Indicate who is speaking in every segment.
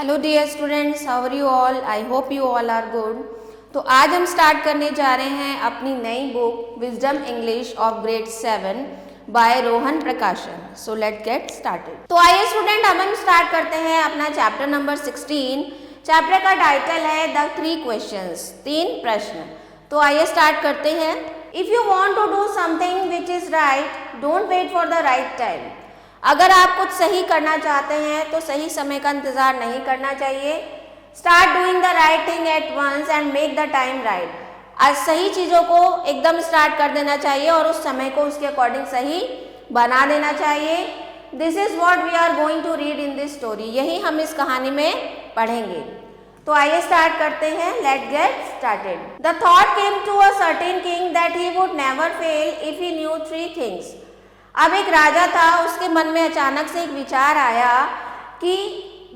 Speaker 1: Hello dear students, how are you all? I hope you all are good. तो आज हम start करने जा रहे हैं अपनी नई book wisdom English of grade 7 by Rohan Prakashan. So let's get started. तो आइए स्टूडेंट, अब हम स्टार्ट करते हैं अपना चैप्टर नंबर 16। चैप्टर का टाइटल है द 3 क्वेश्चंस, 3 प्रश्न। तो आइए स्टार्ट करते हैं। If you want to do something which is right, don't wait for the right time. अगर आप कुछ सही करना चाहते हैं तो सही समय का इंतजार नहीं करना चाहिए। Start doing the right thing at once and make the time right. आज सही चीज़ों को एकदम स्टार्ट कर देना चाहिए और उस समय को उसके अकॉर्डिंग सही बना देना चाहिए। This is what we are going to read in this story. यही हम इस कहानी में पढ़ेंगे। तो आइए स्टार्ट करते हैं। Let get started. The thought came to a certain king that he would never fail if he knew 3 things. अब एक राजा था, उसके मन में अचानक से एक विचार आया कि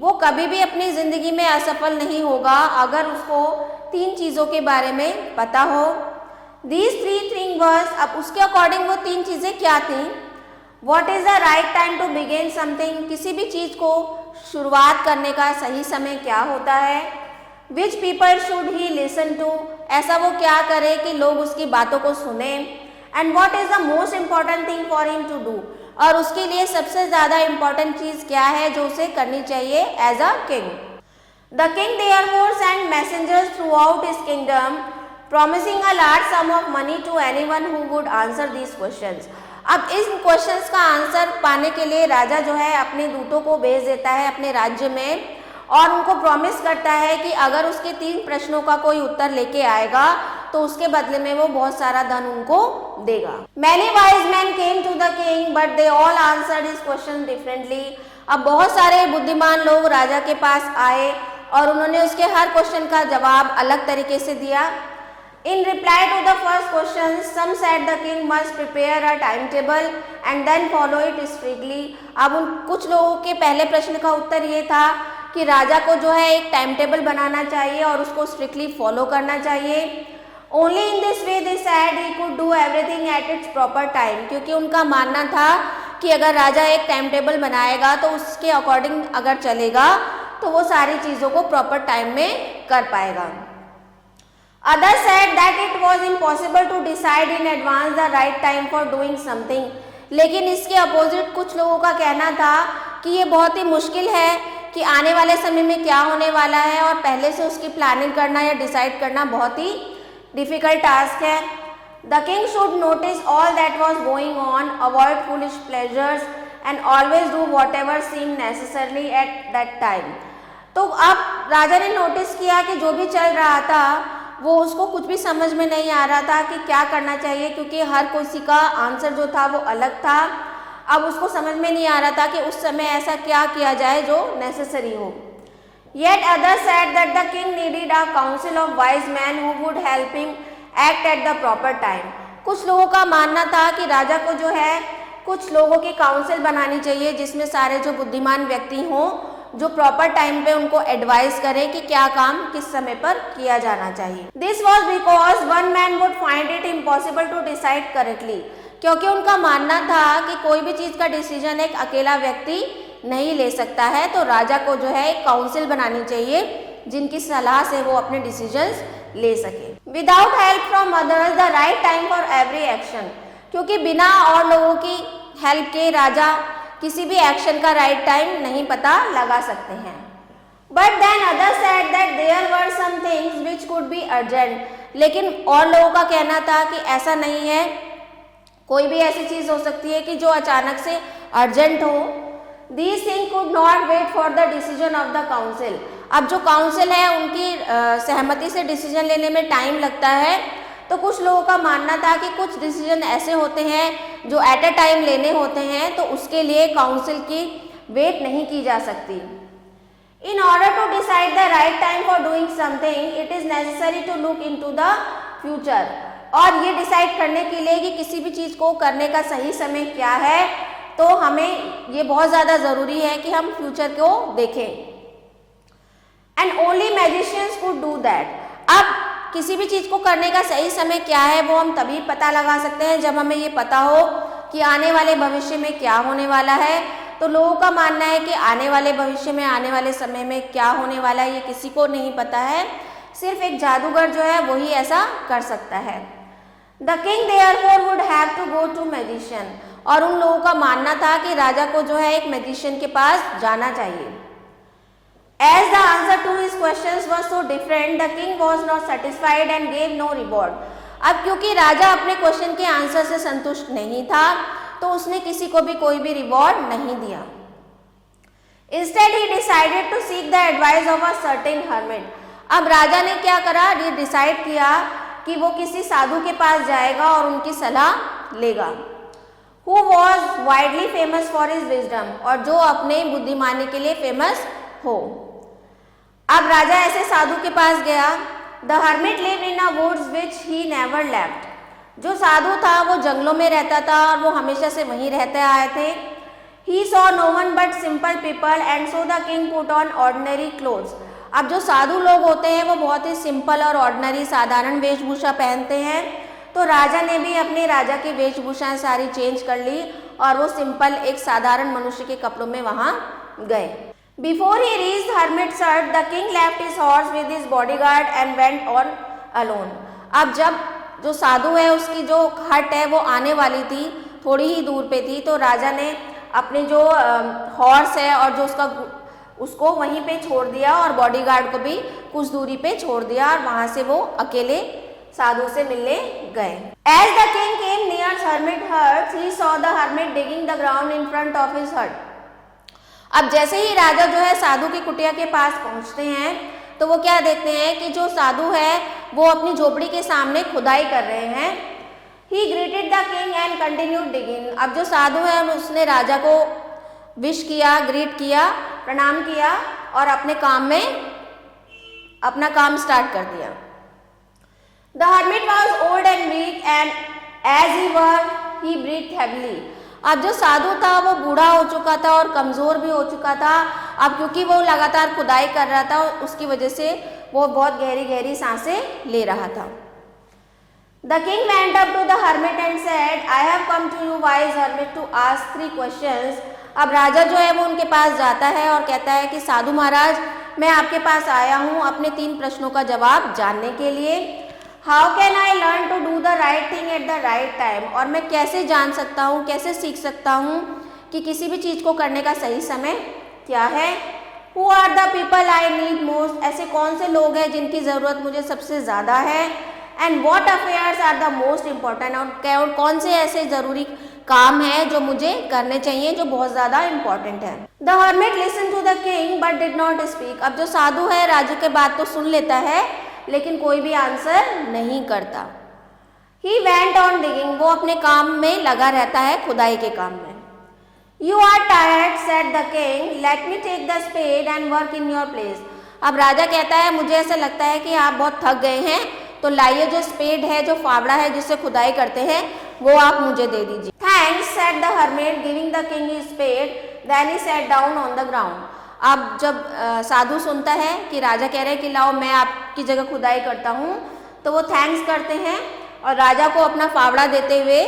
Speaker 1: वो कभी भी अपनी ज़िंदगी में असफल नहीं होगा अगर उसको 3 चीज़ों के बारे में पता हो। दीज 3 थिंग वर्स, अब उसके अकॉर्डिंग वो 3 चीज़ें क्या थी? What is the right time to begin something, किसी भी चीज़ को शुरुआत करने का सही समय क्या होता है। Which people should he listen to, ऐसा वो क्या करे कि लोग उसकी बातों को सुने। And what is the most important thing for him to do, और उसके लिए सबसे ज़्यादा इम्पॉर्टेंट चीज़ क्या है जो उसे करनी चाहिए as a king. The king therefore sent messengers throughout his kingdom promising a large sum of money to anyone who would answer these questions. अब इस क्वेश्चंस का आंसर पाने के लिए राजा जो है अपने दूतों को भेज देता है अपने राज्य में और उनको प्रॉमिस करता है कि अगर उसके 3 प्रश्नों का कोई उत्तर लेके आएगा तो उसके बदले में वो बहुत सारा धन उनको देगा। Many wise men came to the king, but they all answered his question differently. अब बहुत सारे बुद्धिमान लोग राजा के पास आए और उन्होंने उसके हर क्वेश्चन का जवाब अलग तरीके से दिया। In reply to the first question, some said the king must prepare a timetable and then follow it strictly. अब उन कुछ लोगों के पहले प्रश्न का उत्तर ये था कि राजा को जो है एक टाइम टेबल बनाना चाहिए और उसको स्ट्रिक्टली फॉलो करना चाहिए। Only in this way they said he could do everything at its proper time, क्योंकि उनका मानना था कि अगर राजा एक टाइम टेबल बनाएगा तो उसके अकॉर्डिंग अगर चलेगा तो वो सारी चीज़ों को प्रॉपर टाइम में कर पाएगा। Others said that it was impossible to decide in advance the right time for doing something, लेकिन इसके अपोजिट कुछ लोगों का कहना था कि ये बहुत ही मुश्किल है कि आने वाले समय में क्या होने वाला है और पहले से उसकी प्लानिंग करना या डिसाइड करना बहुत ही डिफिकल्ट टास्क है। The king should notice all that was going on, avoid foolish pleasures and always do whatever seem necessarily at that time. तो अब राजा ने नोटिस किया कि जो भी चल रहा था वो उसको कुछ भी समझ में नहीं आ रहा था कि क्या करना चाहिए, क्योंकि हर किसी का आंसर जो था वो अलग था। अब उसको समझ में नहीं आ रहा था कि उस समय ऐसा क्या किया जाए जो नेसेसरी हो। Yet others said that the king needed a council of wise men who would help him act at the proper time. कुछ लोगों का मानना था कि राजा को जो है कुछ लोगों की काउंसिल बनानी चाहिए जिसमें सारे जो बुद्धिमान व्यक्ति हों जो प्रॉपर टाइम पे उनको एडवाइस करें कि क्या काम किस समय पर किया जाना चाहिए। This was because one man would find it impossible to decide correctly. क्योंकि उनका मानना था कि कोई भी चीज़ का डिसीजन एक अकेला व्यक्ति नहीं ले सकता है, तो राजा को जो है एक काउंसिल बनानी चाहिए जिनकी सलाह से वो अपने डिसीजंस ले सके। Without help from others the right time for every action, क्योंकि बिना और लोगों की हेल्प के राजा किसी भी एक्शन का राइट टाइम नहीं पता लगा सकते हैं। But then others said that there were some things which could be urgent, लेकिन और लोगों का कहना था कि ऐसा नहीं है, कोई भी ऐसी चीज़ हो सकती है कि जो अचानक से अर्जेंट हो। These things could not wait for the decision of the council. अब जो काउंसिल है उनकी सहमति से डिसीजन लेने में टाइम लगता है, तो कुछ लोगों का मानना था कि कुछ डिसीजन ऐसे होते हैं जो एट अ टाइम लेने होते हैं, तो उसके लिए काउंसिल की वेट नहीं की जा सकती। In order to decide the right time for doing something, it is necessary to look into the future. और ये डिसाइड करने के लिए कि किसी भी चीज़ को करने का सही समय क्या है, तो हमें ये बहुत ज़्यादा ज़रूरी है कि हम फ्यूचर को देखें। And only magicians could do that. अब किसी भी चीज़ को करने का सही समय क्या है वो हम तभी पता लगा सकते हैं जब हमें ये पता हो कि आने वाले भविष्य में क्या होने वाला है। तो लोगों का मानना है कि आने वाले भविष्य में, आने वाले समय में क्या होने वाला है ये किसी को नहीं पता है, सिर्फ एक जादूगर जो है वही ऐसा कर सकता है। The king therefore would have to go to magician, और उन लोगों का मानना था कि राजा को जो है एक मैजिशियन के पास जाना चाहिए। As the answer to his questions was so different, the king was not satisfied and gave no reward. अब क्योंकि राजा अपने क्वेश्चन के आंसर से संतुष्ट नहीं था तो उसने किसी को भी कोई भी रिवॉर्ड नहीं दिया। Instead he decided to seek the advice of a certain hermit. अब राजा ने क्या करा, ये डिसाइड किया कि वो किसी साधु के पास जाएगा और उनकी सलाह लेगा। Who was widely famous for his wisdom, और जो अपने बुद्धिमानी के लिए फेमस हो। अब राजा ऐसे साधु के पास गया। The hermit lived in a woods which he never left. जो साधु था वो जंगलों में रहता था और वो हमेशा से वहीं रहते आए थे। He saw no one but simple people and so the king put on ordinary clothes. अब जो साधु लोग होते हैं वो बहुत ही सिंपल और ऑर्डिनरी साधारण वेशभूषा पहनते हैं, तो राजा ने भी अपने राजा की वेशभूषाएं सारी चेंज कर ली और वो सिंपल एक साधारण मनुष्य के कपड़ों में वहां गए। Before he reached the hermit's hut, the king left his horse with his bodyguard and went on alone. अब जब जो साधु है उसकी जो हट है वो आने वाली थी, थोड़ी ही दूर पे थी, तो राजा ने अपने जो हॉर्स है और जो उसको वहीं पे छोड़ दिया और बॉडीगार्ड को भी कुछ दूरी पे छोड़ दिया और वहां से वो अकेले साधु से मिलने गए। As the king came near hermit hut, he saw the hermit digging the ground in front of his hut. अब जैसे ही राजा जो है साधु की कुटिया के पास पहुंचते हैं तो वो क्या देखते हैं कि जो साधु है वो अपनी झोपड़ी के सामने खुदाई कर रहे हैं। He greeted the king and continued digging. अब जो साधु है उसने राजा को विश किया, ग्रीट किया, प्रणाम किया और अपने काम में अपना काम स्टार्ट कर दिया। The hermit was old and weak and as he worked, he breathed heavily. अब जो साधु था वो बूढ़ा हो चुका था और कमज़ोर भी हो चुका था। अब क्योंकि वो लगातार खुदाई कर रहा था उसकी वजह से वो बहुत गहरी गहरी सांसें ले रहा था। The king went up to the hermit and said, I have come to you wise hermit to ask 3 questions. अब राजा जो है वो उनके पास जाता है और कहता है कि साधु महाराज, मैं आपके पास आया हूँ अपने 3 प्रश्नों का जवाब जानने के लिए। How can I learn to do the right thing at the right time, और मैं कैसे जान सकता हूँ, कैसे सीख सकता हूँ कि किसी भी चीज़ को करने का सही समय क्या है। Who are the people I need most, ऐसे कौन से लोग हैं जिनकी ज़रूरत मुझे सबसे ज़्यादा है। And what affairs are the most important, और कौन से ऐसे ज़रूरी काम हैं जो मुझे करने चाहिए जो बहुत ज़्यादा इम्पॉर्टेंट है। The hermit listen to the king but did not speak. अब जो साधु है राजा के बात तो सुन लेता है लेकिन कोई भी आंसर नहीं करता। He went on digging, वो अपने काम में लगा रहता है, खुदाई के काम में। You are tired, said the king. Let me take the spade and work in your place. अब राजा कहता है मुझे ऐसा लगता है कि आप बहुत थक गए हैं, तो लाइए जो स्पेड है, जो फावड़ा है जिससे खुदाई करते हैं, वो आप मुझे दे दीजिए। Thanks, said the hermit, giving the king his spade. Then he sat down on the ground. अब जब साधु सुनता है कि राजा कह रहे हैं कि लाओ मैं आपकी जगह खुदाई करता हूँ, तो वो थैंक्स करते हैं और राजा को अपना फावड़ा देते हुए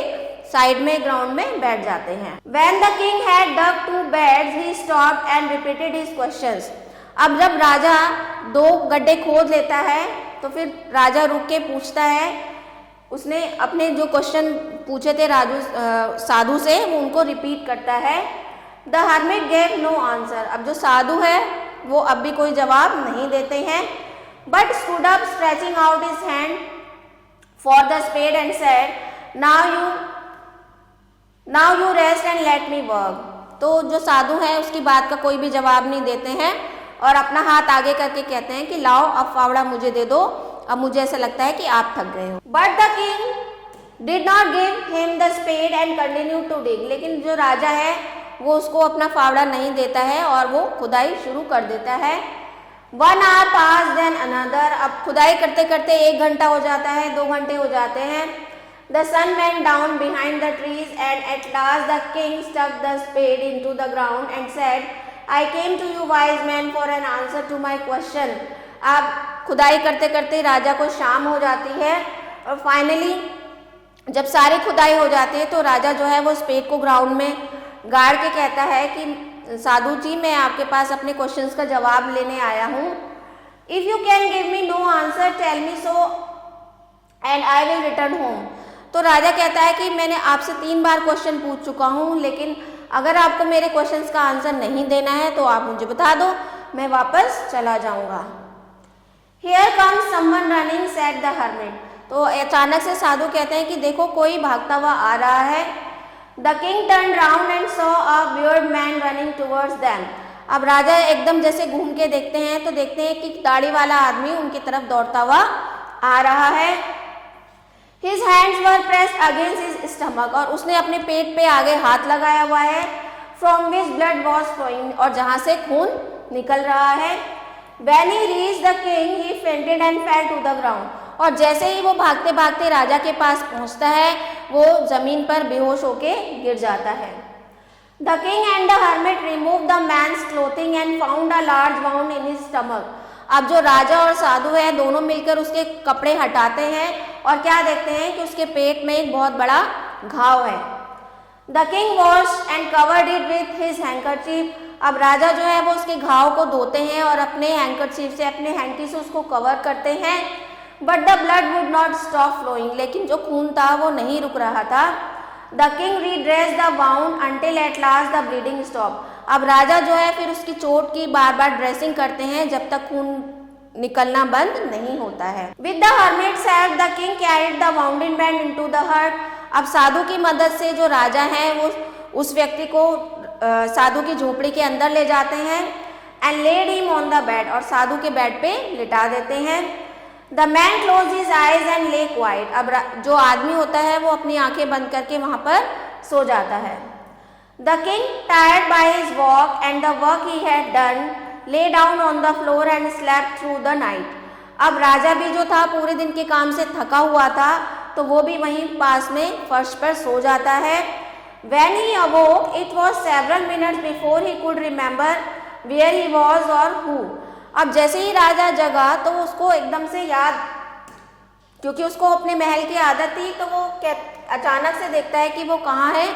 Speaker 1: साइड में ग्राउंड में बैठ जाते हैं। When the king had dug 2 beds, he stopped and repeated his questions. अब जब राजा 2 गड्ढे खोद लेता है तो फिर राजा रुक के पूछता है, उसने अपने जो क्वेश्चन पूछे थे साधु से वो उनको रिपीट करता है। The hermit gave no answer. अब जो साधु है वो अब भी कोई जवाब नहीं देते हैं, but stood up stretching out his hand for the spade and said, now you rest and let me work. तो जो साधु है उसकी बात का कोई भी जवाब नहीं देते हैं और अपना हाथ आगे करके कहते हैं कि लाओ अब फावड़ा मुझे दे दो, अब मुझे ऐसा लगता है कि आप थक गए हो। But the king did not give him the spade and continued to dig. लेकिन जो राजा है वो उसको अपना फावड़ा नहीं देता है और वो खुदाई शुरू कर देता है। 1 hour passed then another. अब खुदाई करते करते 1 घंटा हो जाता है, 2 घंटे हो जाते हैं। The sun went down behind the trees and at last the king stuck the spade into the ground and said, I came to you wise men for an answer to my question. अब खुदाई करते करते राजा को शाम हो जाती है और फाइनली जब सारी खुदाई हो जाती है तो राजा जो है वो स्पेड को ग्राउंड में गार्ड के कहता है कि साधु जी मैं आपके पास अपने क्वेश्चंस का जवाब लेने आया हूँ। If you can give me no answer tell me so and I will return home. तो राजा कहता है कि मैंने आपसे 3 बार क्वेश्चन पूछ चुका हूँ, लेकिन अगर आपको मेरे क्वेश्चंस का आंसर नहीं देना है तो आप मुझे बता दो, मैं वापस चला जाऊँगा। Here comes someone running said the hermit. तो अचानक से साधु कहते हैं कि देखो कोई भागता हुआ आ रहा है। The king turn round and saw a beard man running towards them. अब राजा एकदम जैसे घूम के देखते हैं तो देखते हैं कि दाढ़ी वाला आदमी उनकी तरफ दौड़ता हुआ आ रहा है। His hands were pressed against his stomach, और उसने अपने पेट पे आगे हाथ लगाया हुआ है। From which blood was flowing, और जहाँ से खून निकल रहा है। When he reached the king, he fainted and fell to the ground, और जैसे ही वो भागते भागते राजा के पास पहुँचता है वो जमीन पर बेहोश होके गिर जाता है। The king and the hermit removed the man's clothing and found a large wound in his stomach. अब जो राजा और साधु है दोनों मिलकर उसके कपड़े हटाते हैं और क्या देखते हैं कि उसके पेट में एक बहुत बड़ा घाव है। The king washed and covered it with his handkerchief. अब राजा जो है वो उसके घाव को धोते हैं और अपने हैंकरचीफ से, अपने हैंकी से उसको कवर करते हैं। But the blood would not stop flowing, लेकिन जो खून था वो नहीं रुक रहा था। The king redress the wound until at last the bleeding stop. अब राजा जो है फिर उसकी चोट की बार बार ड्रेसिंग करते हैं जब तक खून निकलना बंद नहीं होता है। With the hermits help the king carried the wounded man into the हट। अब साधु की मदद से जो राजा है वो उस व्यक्ति को साधु की झोपड़ी के अंदर ले जाते हैं। And led him on the bed, और साधु के बेड पे लिटा देते हैं। The man close his eyes and lay quiet. अब जो आदमी होता है वो अपनी आंखें बंद करके वहां पर सो जाता है। The king tired by his walk and the work he had done lay down on the floor and slept through the night। अब राजा भी जो था पूरे दिन के काम से थका हुआ था तो वो भी वहीं पास में फर्श पर सो जाता है। When he awoke, it was several minutes before he could remember where he was or who। अब जैसे ही राजा जगा तो उसको एकदम से याद, क्योंकि उसको अपने महल की आदत थी तो वो अचानक से देखता है कि वो कहाँ है।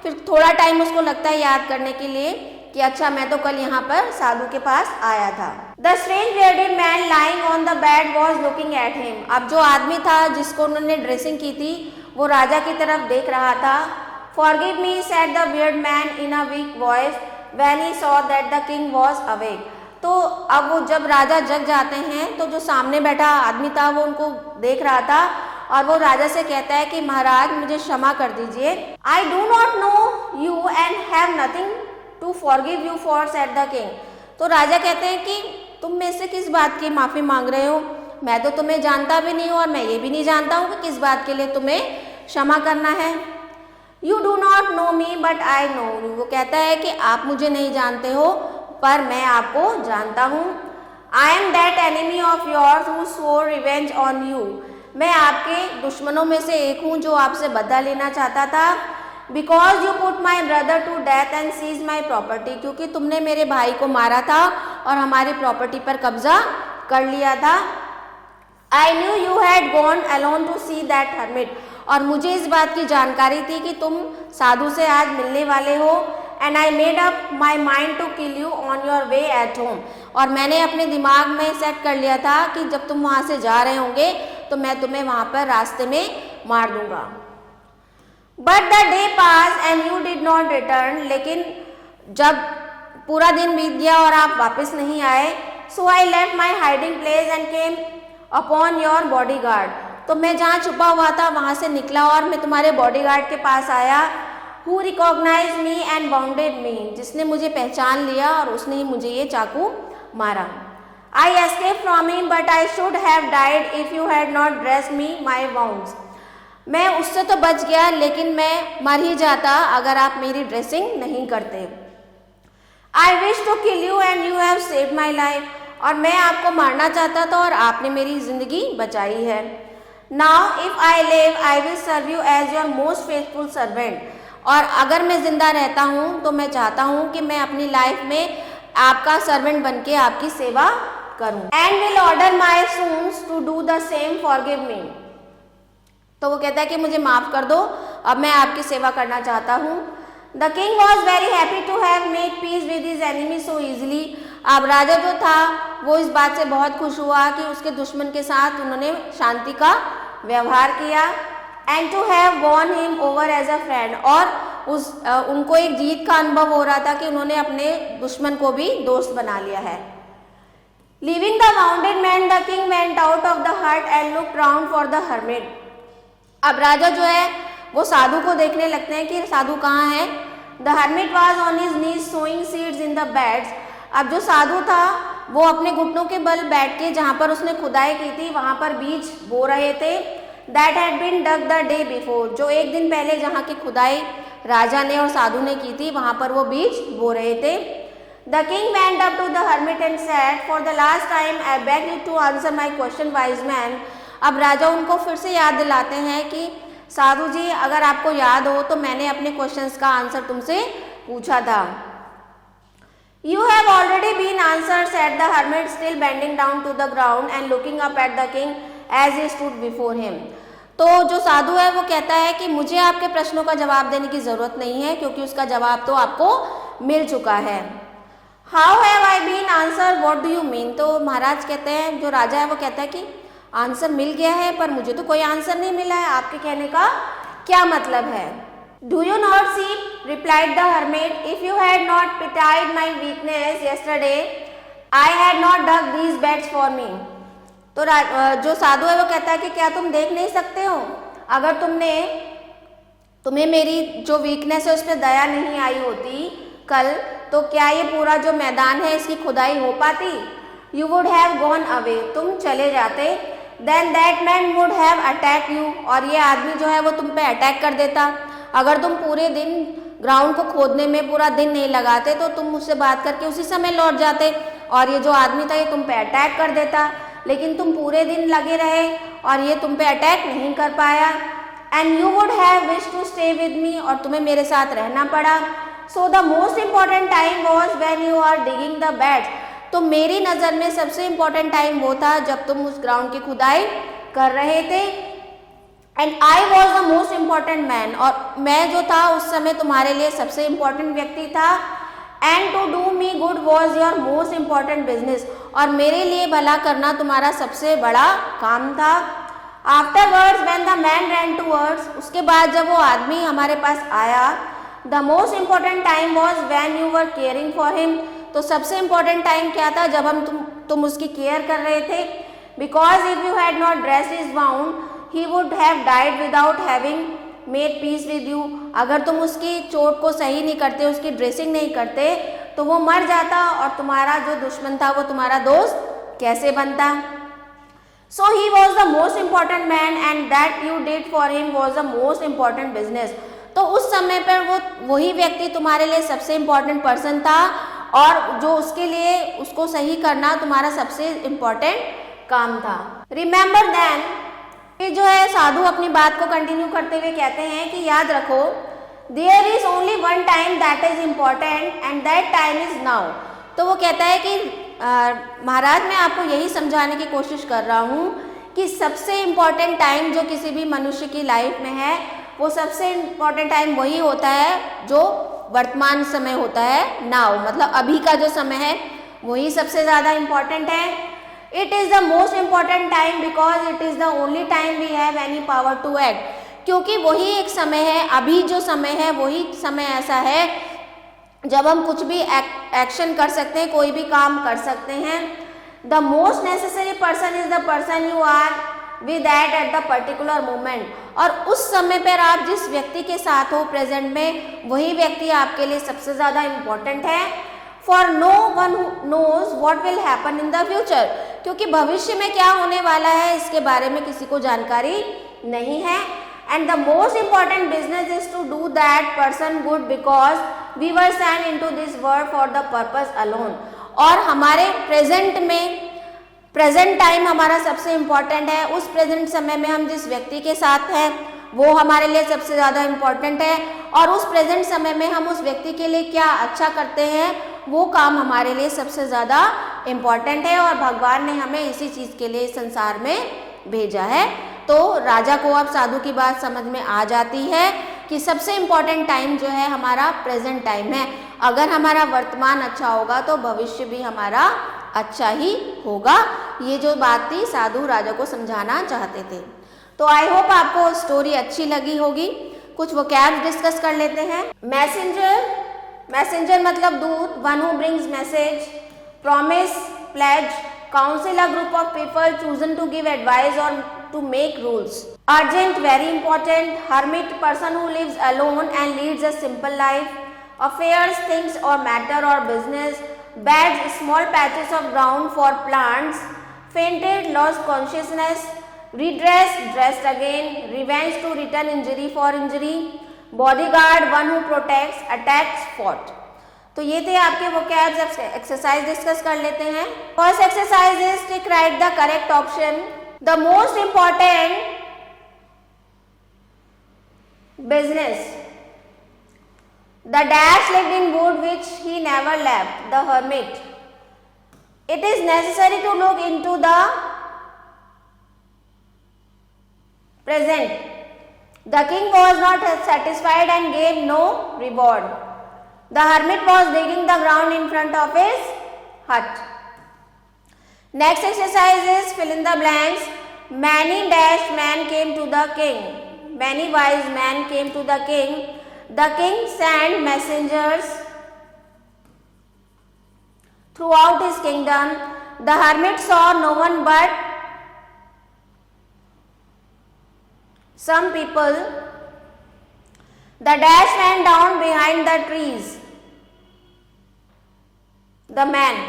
Speaker 1: फिर थोड़ा टाइम उसको लगता है याद करने के लिए कि अच्छा मैं तो कल यहाँ पर साधु के पास आया था। The strange bearded man lying on the bed was looking at him. अब जो आदमी था जिसको उन्होंने ड्रेसिंग की थी वो राजा की तरफ देख रहा था। Forgive me said the beard man in a week voice when he saw that the king was awake. तो अब वो जब राजा जग जाते हैं तो जो सामने बैठा आदमी था वो उनको देख रहा था और वो राजा से कहता है कि महाराज मुझे क्षमा कर दीजिए। I do not know you and have nothing to forgive you for said the king. तो राजा कहते हैं कि तुम मेरे से किस बात की माफ़ी मांग रहे हो, मैं तो तुम्हें जानता भी नहीं हूँ और मैं ये भी नहीं जानता हूँ कि किस बात के लिए तुम्हें क्षमा करना है। You do not no me but I know you. वो कहता है कि आप मुझे नहीं जानते हो पर मैं आपको जानता हूँ। I am that enemy of yours who swore revenge on you. मैं आपके दुश्मनों में से एक हूँ जो आपसे बदला लेना चाहता था। Because you put my brother to death and seize my property. क्योंकि तुमने मेरे भाई को मारा था और हमारी प्रॉपर्टी पर कब्जा कर लिया था। I knew you had gone alone to see that hermit. और मुझे इस बात की जानकारी थी कि तुम साधु से आज मिलने वाले हो। And I made up my mind to kill you on your way at home. और मैंने अपने दिमाग में सेट कर लिया था कि जब तुम वहाँ से जा रहे होंगे तो मैं तुम्हें वहाँ पर रास्ते में मार दूंगा। But the day pass and you did not return. लेकिन जब पूरा दिन बीत गया और आप वापस नहीं आए, so I left my hiding place and came upon your bodyguard. तो मैं जहाँ छुपा हुआ था वहाँ से निकला और मैं तुम्हारे बॉडी गार्ड के पास आया। Who recognize me and bounded me. जिसने मुझे पहचान लिया और उसने ही मुझे ये चाकू मारा। I escape from him but I should have died if you had not dress me my wounds. मैं उससे तो बच गया लेकिन मैं मर ही जाता अगर आप मेरी ड्रेसिंग नहीं करते। I wish to kill you and you have saved my life. और मैं आपको मारना चाहता था और आपने मेरी जिंदगी बचाई है। Now if I live I will serve you as your most faithful servant. और अगर मैं जिंदा रहता हूँ तो मैं चाहता हूँ कि मैं अपनी लाइफ में आपका सर्वेंट बन के आपकी सेवा करूँ। And will order my sons to do the same forgive me. तो वो कहता है कि मुझे माफ़ कर दो, अब मैं आपकी सेवा करना चाहता हूँ। The king was very happy to have made peace with his enemy so easily. अब राजा जो था वो इस बात से बहुत खुश हुआ कि उसके दुश्मन के साथ उन्होंने शांति का व्यवहार किया। And to have won him over as a friend, और उनको एक जीत का अनुभव हो रहा था कि उन्होंने अपने दुश्मन को भी दोस्त बना लिया है। Leaving the wounded man the king went out of the hut and looked round for the hermit. अब राजा जो है वो साधु को देखने लगते हैं कि साधु कहाँ है। The hermit was on his knees sowing seeds in the beds. अब जो साधु था वो अपने घुटनों के बल बैठ के जहाँ पर उसने खुदाई की थी वहाँ पर बीज बो रहे थे। That had been dug the day before, जो एक दिन पहले जहाँ की खुदाई राजा ने और साधु ने की थी वहाँ पर वो बीज बो रहे थे। The king went up to the hermit and said for the last time I beg you to answer my question wise man. अब राजा उनको फिर से याद दिलाते हैं कि साधु जी, अगर आपको याद हो तो मैंने अपने क्वेश्चंस का आंसर तुमसे पूछा था। You have already been answered, said the hermit, still bending down to the ground and looking up at the king as he stood before him. तो जो साधु है वो कहता है कि मुझे आपके प्रश्नों का जवाब देने की ज़रूरत नहीं है क्योंकि उसका जवाब तो आपको मिल चुका है। How have I been answered? What do you mean? तो महाराज कहते हैं, जो राजा है वो कहता है कि आंसर मिल गया है पर मुझे तो कोई आंसर नहीं मिला है, आपके कहने का क्या मतलब है? Do you not see? replied the hermit. If you had not pitied my weakness yesterday, I had not dug these beds for me. तो जो साधु है वो कहता है कि क्या तुम देख नहीं सकते हो, अगर तुम्हें मेरी जो वीकनेस है उस पर दया नहीं आई होती कल, तो क्या ये पूरा जो मैदान है इसकी खुदाई हो पाती? You would have gone away. तुम चले जाते। Then that man would have attacked you. और ये आदमी जो है वो तुम पे अटैक कर देता। अगर तुम पूरे दिन ग्राउंड को खोदने में पूरा दिन नहीं लगाते तो तुम मुझसे बात करके उसी समय लौट जाते और ये जो आदमी था ये तुम पे अटैक कर देता, लेकिन तुम पूरे दिन लगे रहे और ये तुम पे अटैक नहीं कर पाया। And you would have wish to stay with me, और तुम्हें मेरे साथ रहना पड़ा। So the most important time was when you are digging the beds. तो मेरी नज़र में सबसे इम्पॉर्टेंट टाइम वो था जब तुम उस ग्राउंड की खुदाई कर रहे थे। And I was the most important man, और मैं जो था उस समय तुम्हारे लिए सबसे इम्पॉर्टेंट व्यक्ति था। And to do me good was your most important business, और मेरे लिए भला करना तुम्हारा सबसे बड़ा काम था। Afterwards when the man rain towards, उसके बाद जब वो आदमी हमारे पास आया, the most important time was when you were caring for him. तो सबसे इम्पॉर्टेंट टाइम क्या था? जब तुम उसकी केयर कर रहे थे। Because if you had not dressed his wound he would have died without having made peace with you। अगर तुम उसकी चोट को सही नहीं करते, उसकी ड्रेसिंग नहीं करते, तो वो मर जाता और तुम्हारा जो दुश्मन था वो तुम्हारा दोस्त कैसे बनता? So he was the most important man and that you did for him was the most important business। तो उस समय पर वही व्यक्ति तुम्हारे लिए सबसे इम्पोर्टेंट पर्सन था और जो उसके लिए उसको सही करना तुम्हारा सबसे इम्पोर्टेंट काम था। Remember then, ये जो है साधु अपनी बात को कंटिन्यू करते हुए कहते हैं कि याद रखो, there is only one time that is important and that time is now. तो वो कहता है कि महाराज, मैं आपको यही समझाने की कोशिश कर रहा हूँ कि सबसे इम्पॉर्टेंट टाइम जो किसी भी मनुष्य की लाइफ में है वो सबसे इम्पॉर्टेंट टाइम वही होता है जो वर्तमान समय होता है, नाउ, मतलब अभी का जो समय है वही सबसे ज़्यादा इम्पॉर्टेंट है। It is the most important time because it is the only time we have any power to act। क्योंकि वही एक समय है, अभी जो समय है वही समय ऐसा है जब हम कुछ भी एक्शन कर सकते हैं, कोई भी काम कर सकते हैं। The most necessary person is the person you are with at the particular moment। और उस समय पर आप जिस व्यक्ति के साथ हो प्रेजेंट में, वही व्यक्ति आपके लिए सबसे ज़्यादा इम्पोर्टेंट है। For no one knows what will happen in the future। क्योंकि भविष्य में क्या होने वाला है इसके बारे में किसी को जानकारी नहीं है। And the most important business is to do that person good because we were sent into this world for the purpose alone। और हमारे प्रेजेंट टाइम हमारा सबसे इम्पॉर्टेंट है। उस प्रेजेंट समय में हम जिस व्यक्ति के साथ हैं वो हमारे लिए सबसे ज़्यादा इम्पॉर्टेंट है और उस प्रेजेंट समय में हम उस व्यक्ति के लिए क्या अच्छा करते हैं वो काम हमारे लिए सबसे ज़्यादा इम्पॉर्टेंट है और भगवान ने हमें इसी चीज़ के लिए संसार में भेजा है। तो राजा को अब साधु की बात समझ में आ जाती है कि सबसे इम्पॉर्टेंट टाइम जो है हमारा प्रेजेंट टाइम है। अगर हमारा वर्तमान अच्छा होगा तो भविष्य भी हमारा अच्छा ही होगा। ये जो बात थी साधु राजा को समझाना चाहते थे। तो आई होप आपको स्टोरी अच्छी लगी होगी। कुछ वोकैब्स डिस्कस कर लेते हैं। मैसेंजर, मैसेंजर मतलब दूत, one who brings message. Promise, pledge, council a group of people chosen to give advice और to make rules. Urgent, very important. Hermit, person who lives alone and leads a simple life. Affairs, things or matter or business. Beds, small patches of ground for plants. Fainted, lost consciousness. Redress, dressed again. Revenge, to return injury for injury. Bodyguard, one who protects. Attacks, fought. तो ये थे आपके vocabs. Exercise discuss कर लेते हैं। First exercise is tick right the correct option. The most important business. The dash lived in wood which he never left. The hermit. It is necessary to look into the present. The king was not satisfied and gave no reward. The hermit was digging the ground in front of his hut. Next exercise is fill in the blanks. Many dash men came to the king. Many wise men came to the king. The king sent messengers throughout his kingdom. The hermit saw no one but some people. The dash went down behind the trees. The man.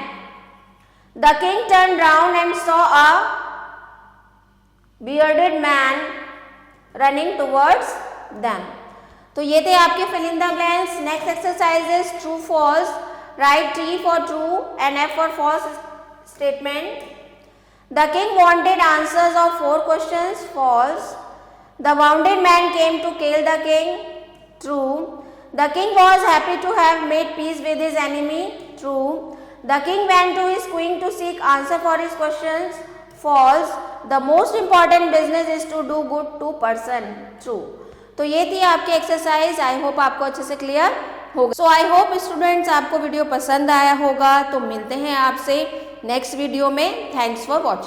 Speaker 1: The king turned round and saw a bearded man running towards them. तो ये थे आपके fill in the blanks. Next exercise is true false. Write T for true and F for false statement. The king wanted answers of 4 questions. False. The wounded man came to kill the king. True. The king was happy to have made peace with his enemy. True. The king went to his queen to seek answer for his questions. False. The most important business is to do good to person. True. तो ये थी आपकी exercise. I hope आपको अच्छे से clear होगा। सो I hope students आपको video पसंद आया होगा। तो मिलते हैं आपसे नेक्स्ट वीडियो में। Thanks for watching.